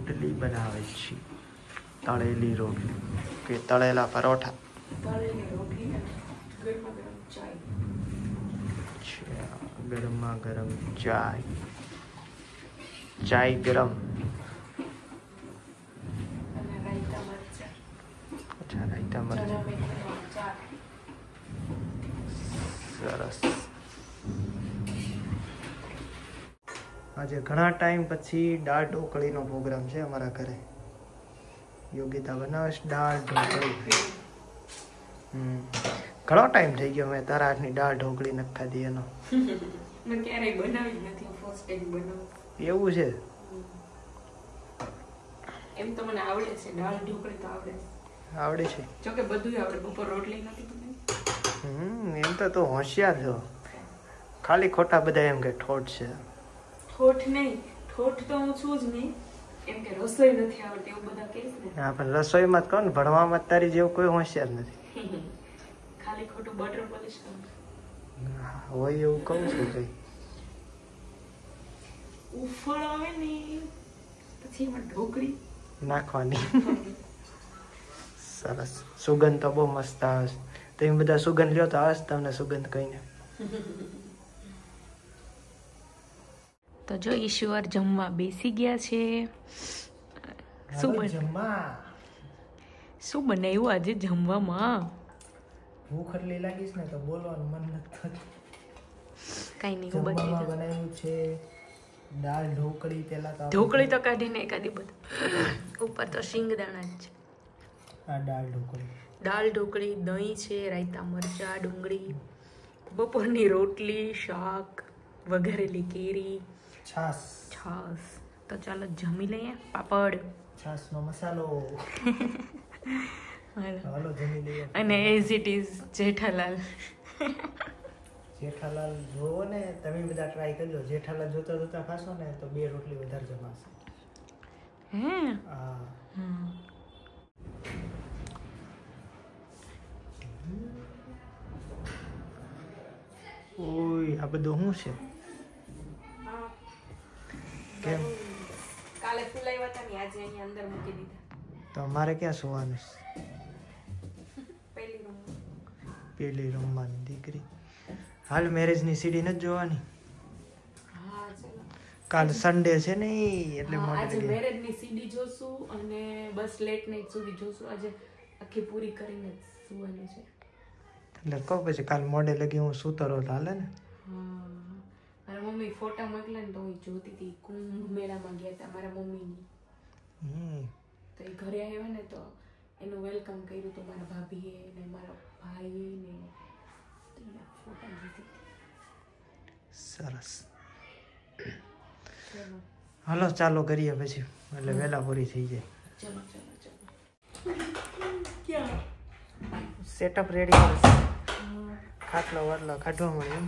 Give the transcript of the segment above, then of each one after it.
રોટલી બનાવે છે, તળેલી રોટલી કે તળેલા પરોઠા. ગરમા ગરમ ચાય, ચાય ગરમ. અચ્છા, રાયતા મરચાં. સરસ. આજે ઘણા ટાઈમ પછી દાળ ઢોકળીનો પ્રોગ્રામ છે અમારા ઘરે. યોગિતા બનાવે છે દાળ ઢોકળી. ઘણો ટાઈમ થઈ ગયો મેં તારા હાથની દાળ ઢોકળી નથી ખાધી એનો. મેં ક્યારેય બનાવી નથી, ફર્સ્ટ ટાઈમ બનાવું. એવું છે? એમ તો મને આવડે છે, દાળ ઢોકળી તો આવડે છે. આવડે છે? જોકે બધું આવડે. બપોર રોટલી નથી બનાવી. એમ તો તું હોશિયાર છો. ખાલી ખોટા બધા એમ કે ઠોઠ છે. ઠોઠ નહીં, ઠોઠ તો હું છું જ નહીં. એમ કે રસોઈ નથી આવડતી એવું બધા કહે છે ને. હા, પણ રસોઈમાં જ કહો ને, ભણવામાં તારી જેવું કોઈ હોશિયાર નથી. ખાલી ખોટું બટર પોલિશ કરું હોય એવું કહું છું કઈ. ઉફળ આવે ને પછી એમાં ઢોકળી નાખવાની. સરસ. સુગંધ તો બહુ મસ્ત આવે છે. તમે બધા સુગંધ લ્યો તો આવે છે તમને સુગંધ કહીને. તો જો ઈશ્વર જમવા બેસી ગયા છે. શું બનાવ્યું આજે જમવામાં? ભૂખ એટલી લાગીશ ને તો બોલવાનું મન નથી થતું. કઈ નહીં, જમવામાં બનાવ્યું છે દાળ ઢોકળી. પેલા તો ઢોકળી તો કાઢીને એકાદી બધું ઉપર તો શિંગદાણા જ છે. આ દાળ ઢોકળી, દાળ ઢોકળી, દહીં છે, રાયતા મરચા, ડુંગળી, બપોરની રોટલી, શાક, વઘારેલી કેરી, છાસ. તો ચાલો જમી લઈએ. પાપડ, છાસનો મસાલો. હાલો જમી લઈએ. અને as it is Jethalal. Jethalal જોવો ને તમે બધા ટ્રાય કરજો. જેઠાલાલ જોતા જોતા ખાશો ને તો 2 રોટલી વધારે જમાશે. હે? હા. ઓય, આ બધું શું છે? કેમ? કાલે ફૂલાવ્યા હતા ને આજે અહીંયા અંદર મૂકી દીધા. તો અમારે ક્યાં સુવાનું છે? પેલી રૂમમાં દીકરી. હાલ મેરેજની સીડી નથી જોવાની? હા ચલો. કાલ સન્ડે છે ને એટલે આજે મેરેજની સીડી જોશું અને બસ લેટ નાઈટ સુધી જોશું. આજે આખી પૂરી કરીને સુવાની છે. એટલે કહો પછી કાલ મોડે લગી હું સૂતો રહો હાલે ને. મારા મમ્મી ફોટા મોકલે ને તો હું જોતી હતી. કુંભ મેળામાં ગયા હતા મારા મમ્મીની. તો એ ઘરે આવ્યા ને તો એનું વેલકમ કર્યું તો મારા ભાભીએ ને મારા ભાઈ ને ફોટા લીધી. સરસ. હાલો ચાલો કરીએ પછી એટલે વહેલા પૂરી થઈ જાય. ચલો ક્યાં સેટઅપ રેડી કરશે. ખાટલો વાટલો કાઢવા મળે એમ.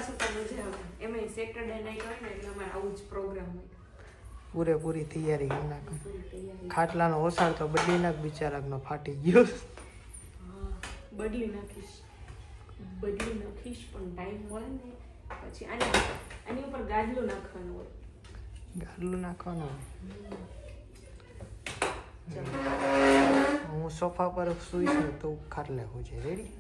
સુતા મજા આવે. એમાં સેટરડે નાઈટ હોય ને એટલે અમારે આવું જ પ્રોગ્રામ હોય. પૂરેપૂરી તૈયારી કરી નાખો. ખાટલાનો ઓસાડ તો બદલી નાખ, બિચારાનો ફાટી ગયો. બદલી નાખીશ પણ ટાઈમ મળે ને પછી આની ઉપર ગાદલું નાખવાનું હોય. ગાદલું નાખવાનું હોય. હું સોફા પર સુઈશ ને તો ખાટલે હું છે રેડી.